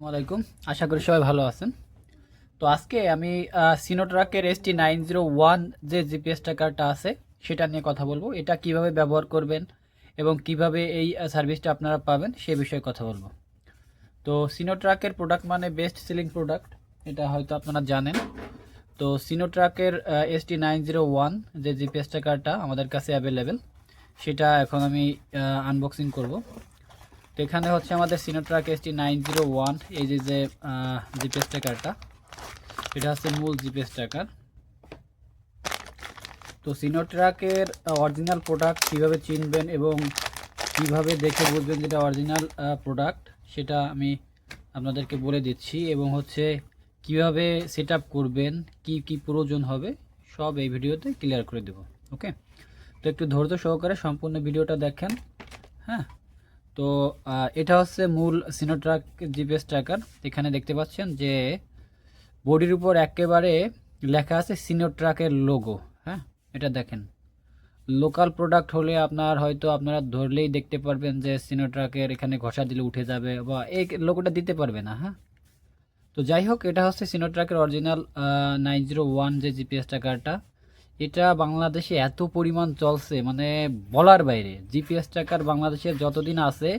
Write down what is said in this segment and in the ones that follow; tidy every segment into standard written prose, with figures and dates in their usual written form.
ওয়ালাইকুম, আশা করি সবাই ভালো আছেন। তো আজকে আমি সিনোট্রাকের ST901 যে জিপিএস ট্র্যাকারটা আছে সেটা নিয়ে কথা বলবো। এটা কিভাবে ব্যবহার করবেন এবং কিভাবে এই সার্ভিসটা আপনারা পাবেন সে বিষয়ে কথা বলবো। তো সিনোট্রাকের প্রোডাক্ট মানে বেস্ট সেলিং প্রোডাক্ট, এটা হয়তো আপনারা জানেন। তো সিনোট্রাকের ST901 যে জিপিএস ট্র্যাকারটা আমাদের কাছে অ্যাভেলেবেল, সেটা এখন আমি আনবক্সিং করব। তো এখানে হচ্ছে আমাদের সিনোট্রাক ST901, এই যে জিপিএস ট্র্যাকারটা, এটা হচ্ছে মূল জিপিএস ট্র্যাকার। তো সিনোট্রাকের অরিজিনাল প্রোডাক্ট কীভাবে চিনবেন এবং কিভাবে দেখে বুঝবেন যেটা অরিজিনাল প্রোডাক্ট, সেটা আমি আপনাদেরকে বলে দিচ্ছি। এবং হচ্ছে কিভাবে সেট আপ করবেন, কি কি প্রয়োজন হবে, সব এই ভিডিওতে ক্লিয়ার করে দেব। ওকে, তো একটু ধৈর্য সহকারে সম্পূর্ণ ভিডিওটা দেখেন। হ্যাঁ, তো এটা হচ্ছে মূল সিনোট্রাক জিপিএস ট্র্যাকার। এখানে দেখতে পাচ্ছেন যে বডির উপর একেবারে লেখা আছে সিনোট্রাকের লোগো। হ্যাঁ, এটা দেখেন, লোকাল প্রোডাক্ট হলে আপনারা ধরলেই দেখতে পারবেন যে সিনোট্রাকের এখানে ঘষা দিলে উঠে যাবে, বা এই লোগোটা দিতে পারবে না। হ্যাঁ, তো যাই হোক, এটা হচ্ছে সিনোট্রাকের অরিজিনাল 901 যে জিপিএস ট্র্যাকারটা। এটা বাংলাদেশে এত পরিমাণ চলছে, মানে বলার বাইরে। জিপিএস ট্র্যাকার বাংলাদেশে যতদিন আছে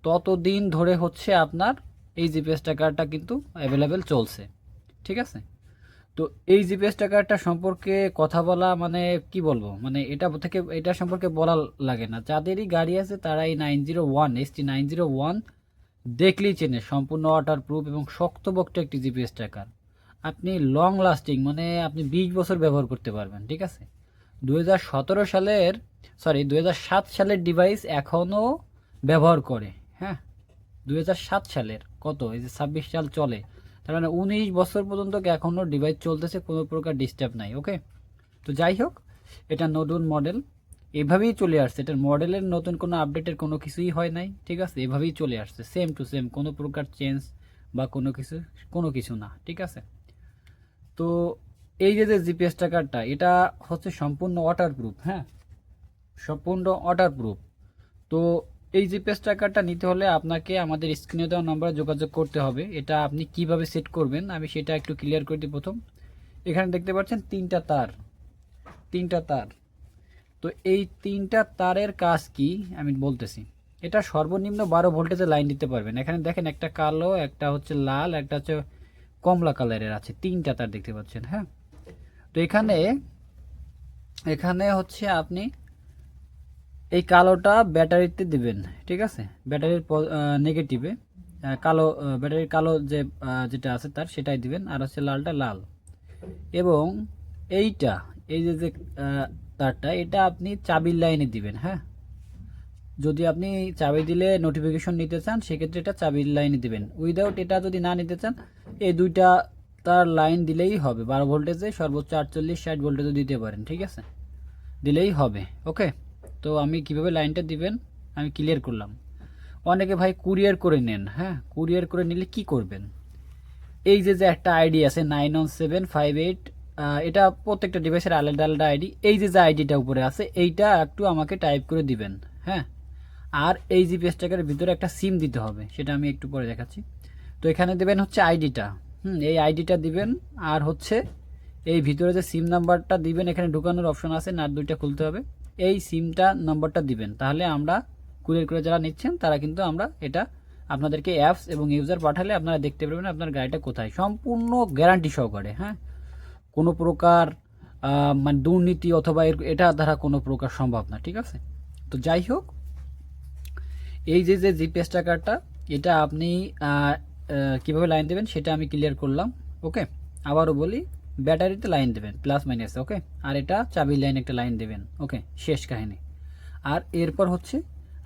ততদিন ধরে হচ্ছে আপনার এই জিপিএস ট্র্যাকারটা কিন্তু অ্যাভেলেবেল চলছে। ঠিক আছে, তো এই জিপিএস ট্র্যাকারটা সম্পর্কে কথা বলা মানে কি বলবো, মানে এটা সম্পর্কে বলা লাগে না। যাদেরই গাড়ি আছে তারা এই 901 ST901 দেখলেই চেনে। সম্পূর্ণ ওয়াটার প্রুফ এবং শক্তপোক্ত একটি জিপিএস ট্র্যাকার। আপনি লং লাস্টিং, মানে আপনি 20 বছর ব্যবহার করতে পারবেন। ঠিক আছে, 2007 সালের ডিভাইস এখনও ব্যবহার করে। হ্যাঁ, 2007 সালের কত, এই যে 26 সাল চলে, তার মানে 19 বছর পর্যন্ত এখনও ডিভাইস চলতেছে, কোনো প্রকার ডিস্টার্ব নাই। ওকে, তো যাই হোক, এটা নতুন মডেল, এভাবেই চলে আসছে। এটার মডেলের নতুন কোনো আপডেটের কোনো কিছুই হয় নাই। ঠিক আছে, এভাবেই চলে আসছে, সেম টু সেম, কোনো প্রকার চেঞ্জ বা কোনো কিছু না। ঠিক আছে, তো এই যে জিপিএস ট্র্যাকারটা, এটা হচ্ছে সম্পূর্ণ ওয়াটারপ্রুফ। হ্যাঁ, সম্পূর্ণ ওয়াটারপ্রুফ। তো এই জিপিএস ট্র্যাকারটা নিতে হলে আপনাকে আমাদের স্ক্রিনে দেওয়া নাম্বারে যোগাযোগ করতে হবে। এটা আপনি কিভাবে সেট করবেন আমি সেটা একটু ক্লিয়ার করে দিই। প্রথম, এখানে দেখতে পাচ্ছেন তিনটা তার। তো এই তিনটা তারের কাজ কি আমি বলতেছি। এটা সর্বনিম্ন 12 ভোল্টেজের লাইন দিতে পারবেন। এখানে দেখেন, একটা কালো, একটা হচ্ছে লাল, একটা হচ্ছে কমলা কালারের আছে, তিনটা তার দেখতে পাচ্ছেন। হ্যাঁ, তো এখানে এখানে হচ্ছে আপনি এই কালোটা ব্যাটারিতে দিবেন। ঠিক আছে, ব্যাটারির নেগেটিভে কালো, ব্যাটারির কালো যে যেটা আছে তার সেটাই দিবেন, আর হচ্ছে লালটা লাল। এবং এইটা, এই যে তারটা, এটা আপনি চাবির লাইনে দিবেন। হ্যাঁ, যদি আপনি চাবি দিলে নোটিফিকেশন নিতে চান সেক্ষেত্রে এটা চাবির লাইনে দিবেন। উইদাউট এটা যদি না নিতে চান, এই দুইটা তার লাইন দিলেই হবে। 12 ভোল্টেজে সর্বোচ্চ 48-60 ভোল্টেজও দিতে পারেন। ঠিক আছে, দিলেই হবে। ওকে, তো আমি কিভাবে লাইনটা দিবেন আমি ক্লিয়ার করলাম। অনেকে ভাই কুরিয়ার করে নেন। হ্যাঁ, কুরিয়ার করে নিলে কি করবেন, এই যে একটা আইডি আছে 91758, এটা প্রত্যেকটা ডিভাইসের আলাদা আলাদা আইডি। এই যে আইডিটা উপরে আছে এইটা একটু আমাকে টাইপ করে দিবেন। হ্যাঁ, আর এই জিপিএস ট্র্যাকারের ভিতরে একটা সিম দিতে হবে, সেটা আমি একটু পরে দেখাচ্ছি। তো এখানে দেবেন হচ্ছে আইডিটা, এই আইডিটা দিবেন। আর হচ্ছে এই ভিতরে যে সিম নাম্বারটা দিবেন, এখানে ঢুকানোর অপশন আছে, না দুইটা খুলতে হবে। এই সিমটা নাম্বারটা দিবেন, তাহলে আমরা কুরিয়ার করে যারা নিচ্ছেন তারা কিন্তু আমরা এটা আপনাদেরকে অ্যাপস এবং ইউজার পাঠালে আপনারা দেখতে পারবেন আপনার গাড়িটা কোথায়, সম্পূর্ণ গ্যারান্টি সহকারে। হ্যাঁ, কোনো প্রকার মানে দুর্নীতি অথবা এটা দ্বারা কোনো প্রকার সম্ভব না। ঠিক আছে, তো যাই হোক, এই যে জিপিএস ট্র্যাকারটা, এটা আপনি কিভাবে লাইন দেবেন সেটা আমি ক্লিয়ার করলাম। ওকে, আবারও বলি, ব্যাটারিতে লাইন দেবেন প্লাস মাইনাস। ওকে, আর এটা চাবির লাইন একটা লাইন দেবেন। ওকে, শেষ কাহিনী। আর এরপর হচ্ছে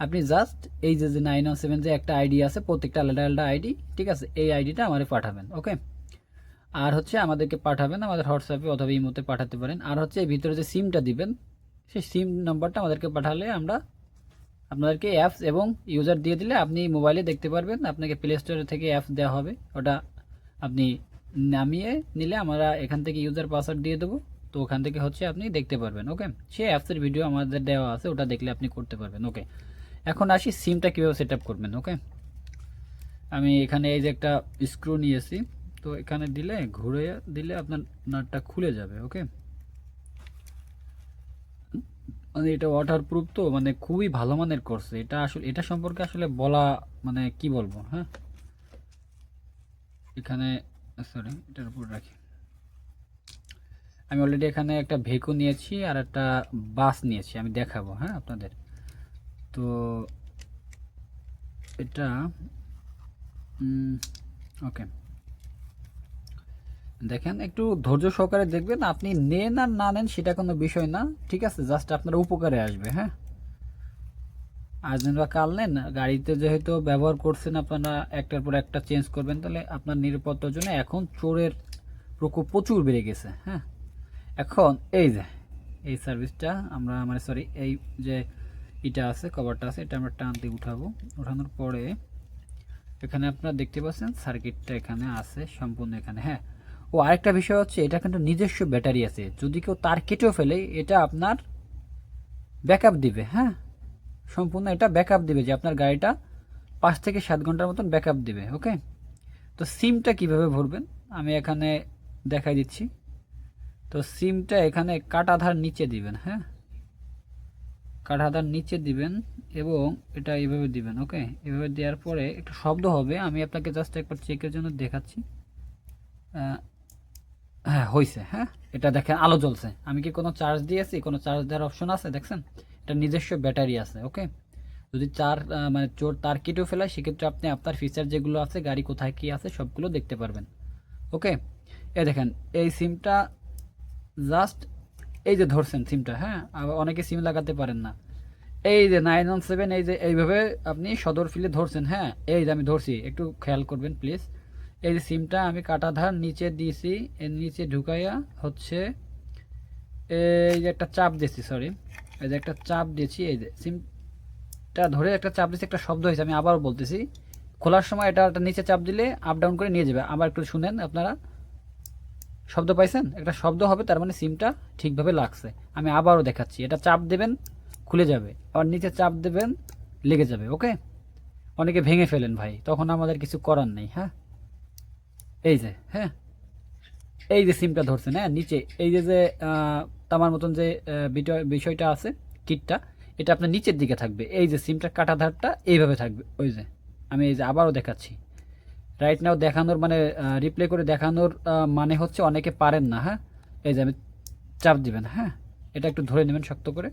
আপনি জাস্ট এই যে 917 যে একটা আইডি আছে, প্রত্যেকটা আলাদা আলাদা আইডি। ঠিক আছে, এই আইডিটা আমাদের পাঠাবেন। ওকে, আর হচ্ছে আমাদেরকে পাঠাবেন আমাদের হোয়াটসঅ্যাপে অথবা ইমোতে পাঠাতে পারেন। আর হচ্ছে এই ভিতরে যে সিমটা দিবেন সেই সিম নাম্বারটা আমাদেরকে পাঠালে আমরা আপনাদেরকে অ্যাপস এবং ইউজার দিয়ে দিলে আপনি মোবাইলে দেখতে পারবেন। আপনাকে প্লে স্টোর থেকে অ্যাপস দেওয়া হবে, ওটা আপনি নামিয়ে নিলে আমরা এখান থেকে ইউজার পাসওয়ার্ড দিয়ে দেবো। তো ওখান থেকে হচ্ছে আপনি দেখতে পারবেন। ওকে, সেই অ্যাপসের ভিডিও আমাদের দেওয়া আছে, ওটা দেখলে আপনি করতে পারবেন। ওকে, এখন আসি সিমটা কীভাবে সেট আপ করবেন। ওকে, আমি এখানে এই যে একটা স্ক্রু নিয়েছি, তো এখানে দিলে ঘুরে দিলে আপনার নাটটা খুলে যাবে। ওকে, মানে এটা ওয়াটারপ্রুফ, তো মানে খুবই ভালো মানের করছে এটা। আসলে এটা সম্পর্কে আসলে বলা মানে কি বলবো। হ্যাঁ, এখানে সরি এটার উপর রাখি। আমি অলরেডি এখানে একটা ভেকু নিয়েছি আর একটা বাস নিয়েছি, আমি দেখাবো হ্যাঁ আপনাদের। তো এটা ওকে, দেখেন একটু ধৈর্য সহকারে দেখবেন। আপনি নেন আর না নেন সেটা কোনো বিষয় না, ঠিক আছে, জাস্ট আপনার উপকারে আসবে। হ্যাঁ, আজ নেন বা কাল নেন, গাড়িতে যেহেতু ব্যবহার করছেন আপনারা একটার পর একটা চেঞ্জ করবেন, তাহলে আপনার নিরাপত্তার জন্য এখন চোরের প্রকোপ প্রচুর বেড়ে গেছে। হ্যাঁ, এখন এই যে এই সার্ভিসটা আমরা মানে সরি এই যে এটা আছে কভারটা আছে, এটা আমরা টান দিয়ে উঠাবো। উঠানোর পরে এখানে আপনারা দেখতে পাচ্ছেন সার্কিটটা এখানে আছে সম্পূর্ণ এখানে। হ্যাঁ, ও আরেকটা বিষয় হচ্ছে এটা কিন্তু নিজস্ব ব্যাটারি আছে, যদি কেউ তার কেটেও ফেলে এটা আপনার ব্যাকআপ দিবে। হ্যাঁ, সম্পূর্ণ এটা ব্যাকআপ দিবে, যে আপনার গাড়িটা 5 থেকে 7 ঘন্টার মতন ব্যাকআপ দিবে। ওকে, তো সিমটা কিভাবে ভরবেন আমি এখানে দেখাই দিচ্ছি। তো সিমটা এখানে কাট আধার নিচে দিবেন। হ্যাঁ, কাট আধার নিচে দিবেন এবং এটা এইভাবে দিবেন। ওকে, এভাবে দেওয়ার পরে একটু শব্দ হবে, আমি আপনাকে জাস্ট একবার চেকের জন্য দেখাচ্ছি। হ্যাঁ হয়েছে। হ্যাঁ, এটা দেখেন আলো জ্বলছে। আমি কি কোনো চার্জ দিয়েছি? কোনো চার্জ দেওয়ার অপশন আছে দেখছেন? এটা নিজস্ব ব্যাটারি আছে। ওকে, যদি মানে চোর তার কেটেও ফেলায় সেক্ষেত্রে আপনি আপনার ফিচার যেগুলো আছে গাড়ি কোথায় কি আছে সবগুলো দেখতে পারবেন। ওকে, এই দেখেন এই সিমটা জাস্ট এই যে ধরছেন সিমটা। হ্যাঁ, আবার অনেকে সিম লাগাতে পারেন না। এই যে 917 এই যে এইভাবে আপনি সদর ফিলে ধরছেন। হ্যাঁ, এই যে আমি ধরছি, একটু খেয়াল করবেন প্লিজ। এই যে সিমটা আমি কাটা ধার নিচে দিয়েছি, এর নিচে ঢুকাইয়া হচ্ছে এই যে একটা চাপ দিয়েছি, সরি এই যে একটা চাপ দিয়েছি, এই যে সিমটা ধরে একটা চাপ দিয়েছি, একটা শব্দ হয়েছে, আমি আবার বলতেছি। খোলার সময় এটা একটা নিচে চাপ দিলে আপ ডাউন করে নিয়ে যাবে। আবার একটু শুনেন আপনারা, শব্দ পাইছেন? একটা শব্দ হবে, তার মানে সিমটা ঠিকভাবে লাগছে। আমি আবারও দেখাচ্ছি, এটা চাপ দেবেন খুলে যাবে, আবার নিচে চাপ দেবেন লেগে যাবে। ওকে, অনেকে ভেঙে ফেলেন ভাই, তখন আমাদের কিছু করার নেই। হ্যাঁ, এই যে হ্যাঁ এই যে সিমটা ধরছেন, হ্যাঁ নিচে এই যে যে তামার মতন যে বিষয়টা আছে কিটটা, এটা আপনার নিচের দিকে থাকবে। এই যে সিমটার কাটা ধারটা এইভাবে থাকবে। ওই যে আমি এই যে আবারও দেখাচ্ছি, রাইট নাও দেখানোর মানে রিপ্লে করে দেখানোর মানে হচ্ছে অনেকে পারেন না। হ্যাঁ, এই যে আমি চাপ দিবেন। হ্যাঁ, এটা একটু ধরে নেবেন শক্ত করে।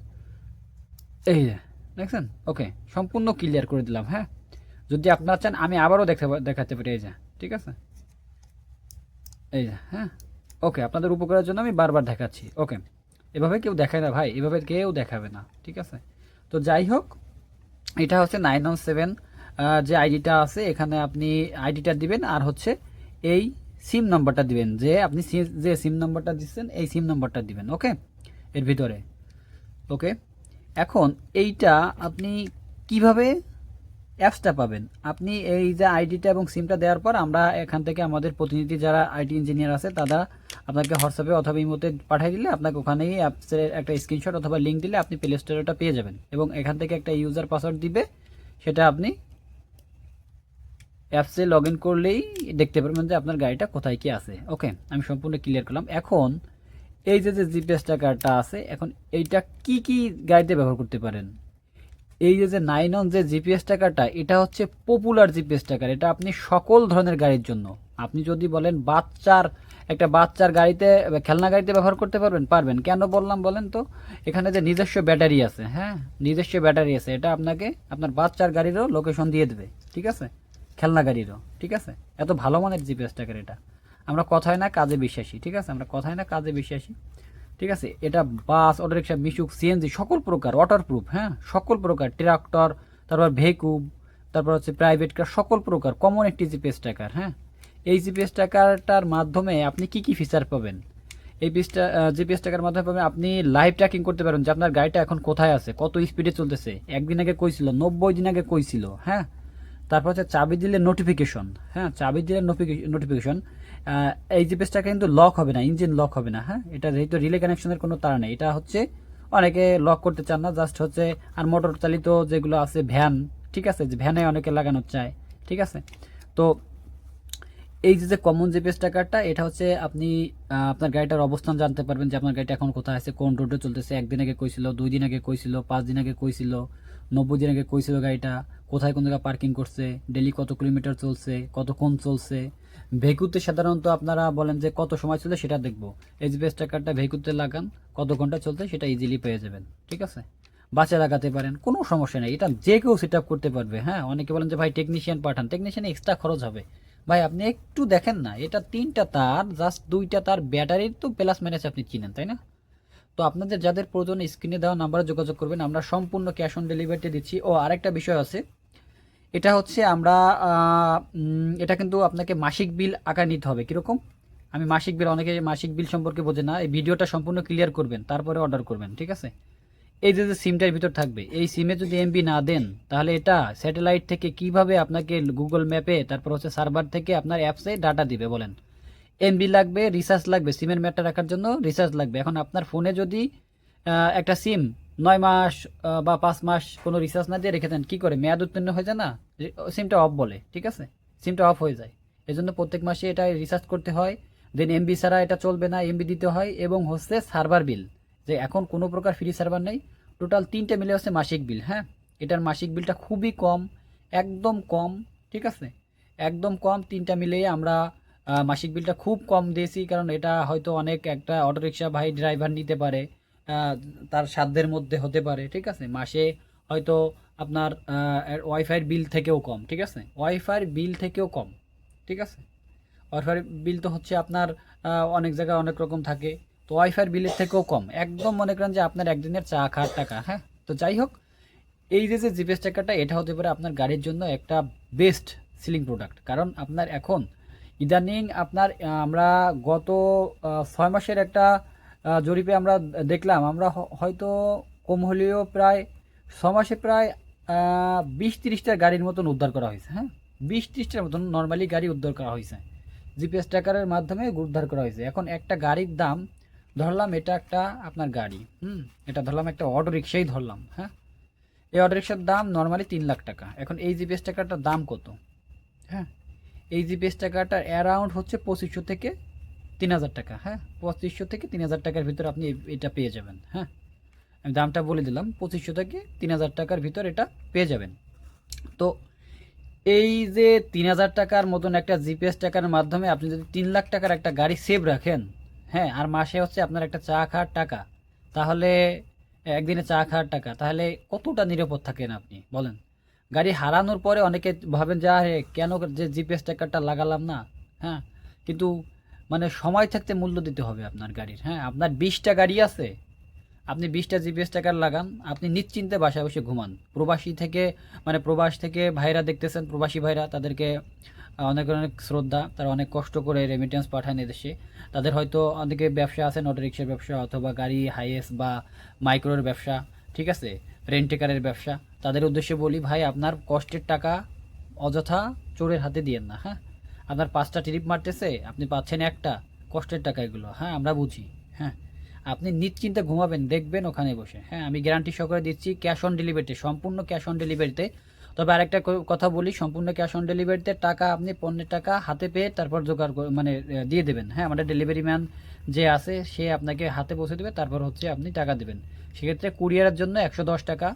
এই যে দেখছেন? ওকে, সম্পূর্ণ ক্লিয়ার করে দিলাম। হ্যাঁ, যদি আপনারা চান আমি আবারও দেখাতে পারি। এই যে ঠিক আছে, এই যে হ্যাঁ। ওকে, আপনাদের উপকারের জন্য আমি বারবার দেখাচ্ছি। ওকে, এভাবে কেউ দেখায় না ভাই, এভাবে কেউ দেখাবে না, ঠিক আছে। তো যাই হোক, এটা হচ্ছে 917 যে আইডিটা আছে এখানে আপনি আইডিটা দিবেন আর হচ্ছে এই সিম নাম্বারটা দিবেন, যে আপনি যে সিম নাম্বারটা দিচ্ছেন এই সিম নাম্বারটা দিবেন। ওকে, এর ভিতরে। ওকে, এখন এইটা আপনি কিভাবে অ্যাপসটা পাবেন? আপনি এই যে আইডিটা এবং সিমটা দেওয়ার পর আমরা এখান থেকে আমাদের প্রতিনিধি যারা আইটি ইঞ্জিনিয়ার আছে তারা আপনাকে হোয়াটসঅ্যাপে অথবা ইমোতে পাঠিয়ে দিলে আপনাকে ওখানেই অ্যাপসের একটা স্ক্রিনশট অথবা লিঙ্ক দিলে আপনি প্লে স্টোরে ওটা পেয়ে যাবেন এবং এখান থেকে একটা ইউজার পাসওয়ার্ড দিবে, সেটা আপনি অ্যাপসে লগ ইন করলেই দেখতে পারবেন যে আপনার গাড়িটা কোথায় কি আছে। ওকে, আমি সম্পূর্ণ ক্লিয়ার করলাম। এখন এই যে যে জিপিএস ট্র্যাকারটা আছে, এখন এইটা কি কি গাড়িতে ব্যবহার করতে পারেন? এই যে যে 9 যে জিপিএস ট্র্যাকারটা, এটা হচ্ছে পপুলার জিপিএস ট্র্যাকার। এটা আপনি সকল ধরনের গাড়ির জন্য, আপনি যদি বলেন একটা বাচ্চার গাড়িতে খেলনা গাড়িতে ব্যবহার করতে পারবেন, পারবেন। কেন বললাম বলেন তো? এখানে যে নিজস্ব ব্যাটারি আছে, হ্যাঁ নিজস্ব ব্যাটারি আছে, এটা আপনাকে আপনার বাচ্চার গাড়িরও লোকেশন দিয়ে দেবে, ঠিক আছে, খেলনা গাড়িরও, ঠিক আছে। এত ভালো মানের জিপিএস ট্র্যাকার এটা। আমরা কথায় না কাজে বিশ্বাসী, ঠিক আছে, আমরা কথায় না কাজে বিশ্বাসী, ঠিক আছে। এটা বাস, অটোরিকশা, মিশুক, সিএনজি সকল প্রকার ওয়াটারপ্রুফ। হ্যাঁ, সকল প্রকার ট্রাক্টর, তারপর ভেহিকুল, তারপর হচ্ছে প্রাইভেট কার, সকল প্রকার কমন একটি জিপিএস ট্র্যাকার। হ্যাঁ, এই জিপিএস ট্র্যাকারটার মাধ্যমে আপনি কি কি ফিচার পাবেন? এই জিপিএস ট্র্যাকার মাধ্যমে পাবেন আপনি লাইভ ট্র্যাকিং করতে পারবেন যে আপনার গাড়িটা এখন কোথায় আছে, কত স্পিডে চলতেছে, একদিন আগে কই ছিল, 90 দিন আগে কই ছিল। হ্যাঁ, তারপর হচ্ছে চাবি দিলে নোটিফিকেশন। হ্যাঁ, চাবি দিলে নোটিফিকেশন। এই জিপিএসটা কিন্তু লক হবে না, ইঞ্জিন লক হবে না। হ্যাঁ, এটা যেহেতু রিলে কানেকশনের কোনো তার নেই, এটা হচ্ছে অনেকে লক করতে চান না, জাস্ট হচ্ছে আর মোটর চালিত যেগুলো আছে ভ্যান, ঠিক আছে, যে ভ্যানে অনেকে লাগানো চায়, ঠিক আছে। তো তো এই যে কমন জিপিএস ট্র্যাকারটা, এটা হচ্ছে আপনি আপনার গাড়িটার অবস্থান জানতে পারবেন যে আপনার গাড়িটা এখন কোথায় আছে, কোন রোডে চলতেছে, একদিন আগে কইছিল, 2 দিন আগে কইছিল, 5 দিন আগে কইছিল, 90 দিন আগে কইছিল, গাড়িটা কোথায় কোন জায়গায় পার্কিং করছে, ডেলি কত কিলোমিটার চলছে, কতক্ষণ চলছে। ভেহিকুলতে সাধারণত আপনারা বলেন যে কত সময় চলে, সেটা দেখবো। এই জিপিএস ট্র্যাকারটা ভেহিকুলতে লাগান, কত ঘন্টা চলছে সেটা ইজিলি পেয়ে যাবেন। ঠিক আছে, বাঁচা লাগাতে পারেন, কোনো সমস্যা নেই, এটা যে কেউ সেট আপ করতে পারবে। হ্যাঁ, অনেকে বলেন যে ভাই টেকনিশিয়ান পাঠান, টেকনিশিয়ান এক্সট্রা খরচ হবে। ভাই আপনি একটু দেখেন না, এটা 3টা তার, জাস্ট 2টা তার, ব্যাটারির তো প্লাস মাইনাস আপনি চিনেন, তাই না? তো আপনাদের যাদের প্রয়োজন স্ক্রিনে দেওয়া নাম্বারে যোগাযোগ করবেন, আমরা সম্পূর্ণ ক্যাশ অন ডেলিভারিতে দিচ্ছি। ও আরেকটা বিষয় আছে, এটা হচ্ছে আমরা এটা কিন্তু আপনাকে মাসিক বিল আকার নিতে হবে। কীরকম? আমি মাসিক বিল, অনেকে মাসিক বিল সম্পর্কে বোঝে না, এই ভিডিওটা সম্পূর্ণ ক্লিয়ার করবেন, তারপরে অর্ডার করবেন। ঠিক আছে, এই যে সিমটার ভিতর থাকবে, এই সিমে যদি এমবি না দেন, তাহলে এটা স্যাটেলাইট থেকে কিভাবে আপনাকে গুগল ম্যাপে, তারপর হচ্ছে সার্ভার থেকে আপনার অ্যাপসে ডাটা দিবে বলেন? এমবি লাগবে, রিচার্জ লাগবে, সিমের ম্যাটটা রাখার জন্য রিচার্জ লাগবে। এখন আপনার ফোনে যদি একটা সিম 9 মাস বা 5 মাস কোনো রিচার্জ না দিয়ে রেখে দেন, কী করে মেয়াদ উত্তীর্ণ হয়ে যায় না, সিমটা অফ বলে। ঠিক আছে, সিমটা অফ হয়ে যায়। এই জন্য প্রত্যেক মাসে এটা রিচার্জ করতে হয়। দেন এমবি ছাড়া এটা চলবে না, এমবি দিতে হয়। এবং হচ্ছে সার্ভার বিল, যে এখন কোনো প্রকার ফ্রি সার্ভার নেই। টোটাল 3টে মিলে হচ্ছে মাসিক বিল। হ্যাঁ, এটার মাসিক বিলটা খুবই কম, একদম কম। ঠিক আছে, একদম কম। 3টা মিলিয়ে আমরা মাসিক বিলটা খুব কম দিয়েছি, কারণ এটা হয়তো অনেক একটা অটোরিকশা ভাই ড্রাইভার নিতে পারে, তার সাধ্যের মধ্যে হতে পারে। ঠিক আছে, মাসে হয়তো আপনার ওয়াইফাইয়ের বিল থেকেও কম। ঠিক আছে, ওয়াইফাইয়ের বিল থেকেও কম। ঠিক আছে, ওয়াইফাই বিল তো হচ্ছে আপনার অনেক জায়গায় অনেক রকম থাকে, তো ওয়াইফাইয়ের বিলের থেকেও কম, একদম মনে করেন যে আপনার একদিনের চা খাওয়ার টাকা। হ্যাঁ, তো যাই হোক, এই যে জিপিএস ট্র্যাকারটা, এটা হতে পারে আপনার গাড়ির জন্য একটা বেস্ট সিলিং প্রোডাক্ট। কারণ আপনার এখন ইদানিং আপনার আমরা গত 6 মাসের একটা জরিপে আমরা দেখলাম, আমরা হয়তো কম হলেও প্রায় 6 মাসে প্রায় 20-30টার গাড়ির মতন উদ্ধার করা হয়েছে। হ্যাঁ, 20-30টার মতন নর্মালি গাড়ি উদ্ধার করা হয়েছে, জিপিএস ট্র্যাকারের মাধ্যমে উদ্ধার করা হয়েছে। এখন একটা গাড়ির দাম ধরলাম, এটা একটা আপনার গাড়ি, এটা ধরলাম একটা অটো রিক্সাই ধরলাম। হ্যাঁ, এই অটো রিক্সার দাম নর্মালি 3 লাখ টাকা। এখন এই জিপিএস ট্র্যাকারটার দাম কত? হ্যাঁ, এই জিপিএস ট্র্যাকারটার অ্যারাউন্ড হচ্ছে 2500 থেকে 3000 টাকা। হ্যাঁ, 2500 থেকে 3000 টাকার ভিতরে আপনি এটা পেয়ে যাবেন। হ্যাঁ, আমি দামটা বলে দিলাম, 2500 থেকে 3000 টাকার ভিতর এটা পেয়ে যাবেন। তো এই যে 3000 টাকার মতন একটা জিপিএস টাকার মাধ্যমে আপনি যদি 3 লাখ টাকার একটা গাড়ি সেভ রাখেন, হ্যাঁ, আর মাসে হচ্ছে আপনার একটা চা খাওয়ার টাকা, তাহলে একদিনে চা খাওয়ার টাকা, তাহলে কতটা নিরাপদ থাকেন আপনি বলেন? গাড়ি হারানোর পরে অনেকে ভাবেন যে আরে কেন যে জিপিএস ট্র্যাকারটা লাগালাম না। হ্যাঁ, কিন্তু মানে সময় থাকতে মূল্য দিতে হবে আপনার গাড়ির। হ্যাঁ, আপনার 20টা গাড়ি আছে, আপনি 20টা জিপিএস ট্র্যাকার লাগান, আপনি নিশ্চিন্তে বাসায় বসে ঘুমান। প্রবাসী থেকে মানে প্রবাস থেকে ভাইরা দেখতেছেন, প্রবাসী ভাইরা, তাদেরকে অনেক অনেক শ্রদ্ধা, তারা অনেক কষ্ট করে রেমিটেন্স পাঠান এদেশে। তাদের হয়তো অনেকে ব্যবসা আছে, অটো রিক্সার ব্যবসা অথবা গাড়ি হাইয়েস বা মাইক্রোর ব্যবসা। ঠিক আছে, রেন্টেকারের ব্যবসা। তাদের উদ্দেশ্যে বলি, ভাই আপনার কষ্টের টাকা অযথা চোরের হাতে দিয়েন না। হ্যাঁ, আপনার 5টা ট্রিপ মারতেছে, আপনি পাচ্ছেন একটা, কষ্টের টাকা এগুলো। হ্যাঁ, আমরা বুঝি। হ্যাঁ, আপনি নিশ্চিন্তে ঘুমাবেন, দেখবেন ওখানে বসে। হ্যাঁ, আমি গ্যারান্টি সহকারে দিচ্ছি, ক্যাশ অন ডেলিভারিতে, সম্পূর্ণ ক্যাশ অন ডেলিভারিতে। তবে আরেকটা কথা বলি, সম্পূর্ণ ক্যাশ অন ডেলিভারিতে টাকা আপনি পণ্যের টাকা হাতে পেয়ে তারপর জোগাড় মানে দিয়ে দেবেন। হ্যাঁ, আমাদের ডেলিভারি ম্যান যে আছে সে আপনাকে হাতে পৌঁছে দেবে, তারপর হচ্ছে আপনি টাকা দেবেন। সেক্ষেত্রে কুরিয়ারের জন্য 110 টাকা,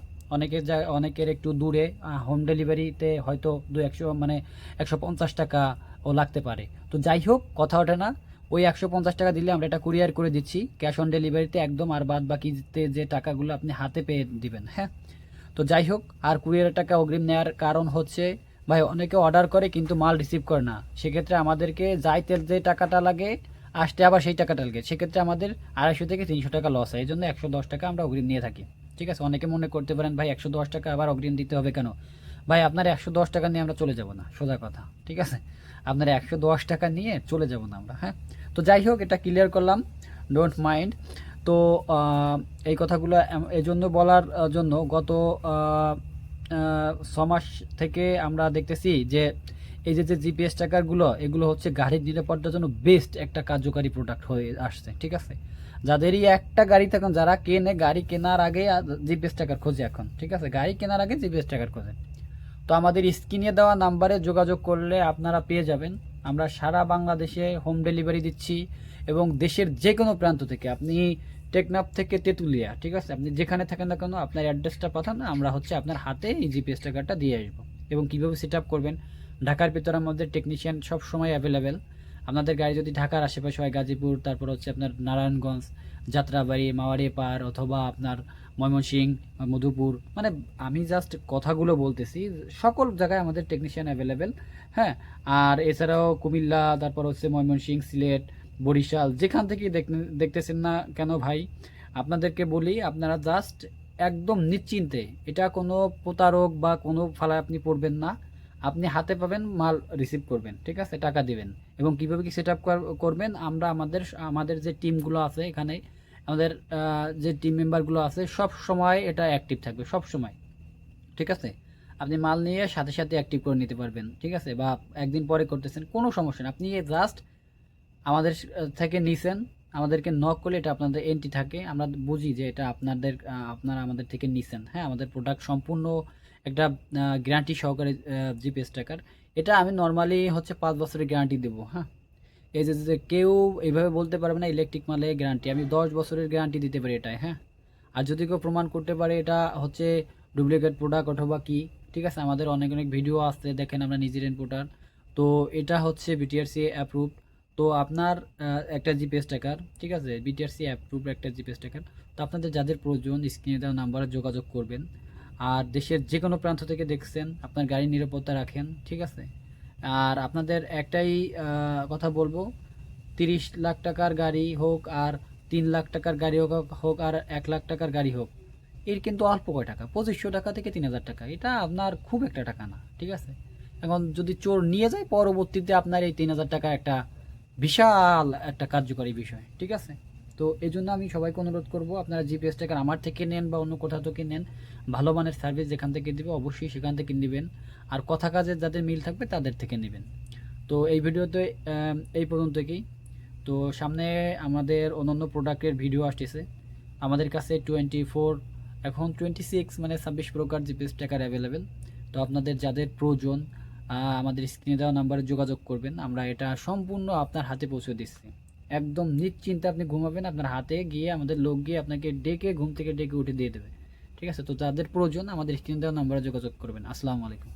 অনেকের একটু দূরে হোম ডেলিভারিতে হয়তো 200 মানে 150 টাকা ও লাগতে পারে। তো যাই হোক, কথা ওঠে না, ওই 150 টাকা দিলে আমরা এটা কুরিয়ার করে দিচ্ছি ক্যাশ অন ডেলিভারিতে একদম, আর বাদ বাকিতে যে টাকাগুলো আপনি হাতে পেয়ে দিবেন। হ্যাঁ, তো যাই হোক, আর কুরিয়ারের টাকা অগ্রিম নেওয়ার কারণ হচ্ছে, ভাই অনেকে অর্ডার করে কিন্তু মাল রিসিভ করে না, সেক্ষেত্রে আমাদেরকে যাইতে যে টাকাটা লাগে আসতে আবার সেই টাকাটা লাগে, সেক্ষেত্রে আমাদের 250 থেকে 300 টাকা লস হয়। এই জন্য 110 টাকা আমরা অগ্রিম নিয়ে থাকি। ঠিক আছে, অনেকে মনে করতে পারেন ভাই 110 টাকা আবার অগ্রিম দিতে হবে কেন? ভাই আপনার 110 টাকা নিয়ে আমরা চলে যাব না, সোজা কথা। ঠিক আছে, আপনার 110 টাকা নিয়ে চলে যাব না আমরা। হ্যাঁ, তো যাই হোক, এটা ক্লিয়ার করলাম, ডোন্ট মাইন্ড। তো এই কথাগুলো এই জন্য বলার জন্য, গত 6 মাস থেকে আমরা দেখতেছি যে এই যে জিপিএস ট্র্যাকারগুলো, এগুলো হচ্ছে গাড়ির নিরাপত্তার জন্য বেস্ট একটা কার্যকারী প্রোডাক্ট হয়ে আসছে। ঠিক আছে, যাদেরই একটা গাড়ি থাকুন, যারা কেনে, গাড়ি কেনার আগে জিপিএস ট্র্যাকার খোঁজে এখন। ঠিক আছে, গাড়ি কেনার আগে জিপিএস ট্র্যাকার খোঁজে। তো আমাদের স্ক্রিনে দেওয়া নাম্বারে যোগাযোগ করলে আপনারা পেয়ে যাবেন। আমরা সারা বাংলাদেশে হোম ডেলিভারি দিচ্ছি এবং দেশের যে কোনো প্রান্ত থেকে, আপনি টেকনাফ থেকে তেঁতুলিয়া, ঠিক আছে, আপনি যেখানে থাকেন না কেন আপনার অ্যাড্রেসটা পাঠান, আমরা হচ্ছে আপনার হাতে এই জিপিএস ট্র্যাকারটা দিয়ে আসবো। এবং কীভাবে সেট আপ করবেন, ঢাকার ভিতরে আমাদের টেকনিশিয়ান সব সময় অ্যাভেলেবেল। আপনাদের গাড়ি যদি ঢাকার আশেপাশে হয়, গাজীপুর, তারপর হচ্ছে আপনার নারায়ণগঞ্জ, যাত্রাবাড়ি, মাওয়ারি পার, অথবা আপনার ময়মনসিংহ, মধুপুর, মানে আমি জাস্ট কথাগুলো বলতেছি, সকল জায়গায় আমাদের টেকনিশিয়ান অ্যাভেলেবেল। হ্যাঁ, আর এছাড়াও কুমিল্লা, তারপর হচ্ছে ময়মনসিংহ, সিলেট, বরিশাল, যেখান থেকেই দেখতেছেন না কেন ভাই, আপনাদেরকে বলি আপনারা জাস্ট একদম নিশ্চিন্তে, এটা কোনো প্রতারক বা কোনো ফালায় আপনি পড়বেন না। আপনি হাতে পাবেন, মাল রিসিভ করবেন, ঠিক আছে, টাকা দিবেন। এবং কীভাবে কি সেট আপ করবেন, আমরা আমাদের যে টিমগুলো আছে এখানে, আমাদের যে টিম মেম্বারগুলো আছে সব সময় এটা অ্যাক্টিভ থাকবে, সব সময়, ঠিক আছে। আপনি মাল নিয়ে সাথে সাথে অ্যাক্টিভ করে নিতে পারবেন, ঠিক আছে, বা একদিন পরে করতেছেন, কোনো সমস্যা না। আপনি জাস্ট আমাদের থেকে নিছেন, আমাদেরকে নক করলে এটা আপনাদের এন্ট্রি থাকে, আমরা বুঝি যে এটা আপনারা আমাদের থেকে নিছেন। হ্যাঁ, আমাদের প্রোডাক্ট সম্পূর্ণ একটা গ্যারান্টি সহকারে জিপিএস ট্র্যাকার। এটা আমি নর্মালি হচ্ছে 5 বছরের গ্যারান্টি দেবো। হ্যাঁ, এই যে কেউ এইভাবে বলতে পারবে না ইলেকট্রিক মালে গ্যারান্টি, আমি 10 বছরের গ্যারান্টি দিতে পারি এটাই। হ্যাঁ, আর যদি কেউ প্রমাণ করতে পারে এটা হচ্ছে ডুপ্লিকেট প্রোডাক্ট অথবা কি, ঠিক আছে, আমাদের অনেক অনেক ভিডিও আসছে, দেখেন আমরা নিজের ইম্পোর্টার। তো এটা হচ্ছে বিটিআরসি অ্যাপ্রুভ। তো আপনার একটা জিপিএস ট্র্যাকার, ঠিক আছে, বিটিআরসি অ্যাপ্রুভ একটা জিপিএস ট্র্যাকার। তো আপনাদের যাদের প্রয়োজন স্ক্রিনে দেওয়া নাম্বারে যোগাযোগ করবেন। আর দেশের যে কোনো প্রান্ত থেকে দেখছেন, আপনার গাড়ির নিরাপত্তা রাখেন, ঠিক আছে। আর আপনাদের একটাই কথা বলবো, 30 লাখ টাকার গাড়ি হোক আর 3 লাখ টাকার গাড়ি হোক আর 1 লাখ টাকার গাড়ি হোক, এর কিন্তু অল্প কয় টাকা, 2500 টাকা থেকে 3000 টাকা, এটা আপনার খুব একটা টাকা না, ঠিক আছে। এখন যদি চোর নিয়ে যায়, পরবর্তীতে আপনার এই 3000 টাকা একটা বিশাল একটা কার্যকরী বিষয়, ঠিক আছে। তো এই জন্য আমি সবাইকে অনুরোধ করব, আপনারা জিপিএস ট্র্যাকার আমার থেকে নেন বা অন্য কোথাও থেকে নেন, ভালো মানের সার্ভিস যেখান থেকে দিবে অবশ্যই সেখান থেকে নেবেন। আর কথা কাজের যাদের মিল থাকবে তাদের থেকে নেবেন। তো এই ভিডিওতে এই পর্যন্তই। তো সামনে আমাদের অন্যান্য প্রোডাক্টের ভিডিও আসতেছে। আমাদের কাছে 24, এখন 26 মানে 26 প্রকার জিপিএস ট্র্যাকার অ্যাভেলেবেল। তো আপনাদের যাদের প্রয়োজন আমাদের স্ক্রিনে দেওয়া নাম্বারে যোগাযোগ করবেন, আমরা এটা সম্পূর্ণ আপনার হাতে পৌঁছে দিচ্ছি। একদম নিশ্চিন্তে আপনি ঘুমাবেন, আপনার হাতে গিয়ে আমাদের লোক গিয়ে আপনাকে ডেকে ঘুম থেকে ডেকে উঠে দিয়ে দেবে, ঠিক আছে। তো যাদের প্রয়োজন আমাদের স্ক্রিনে দেওয়া নাম্বারে যোগাযোগ করবেন। আসসালামু আলাইকুম।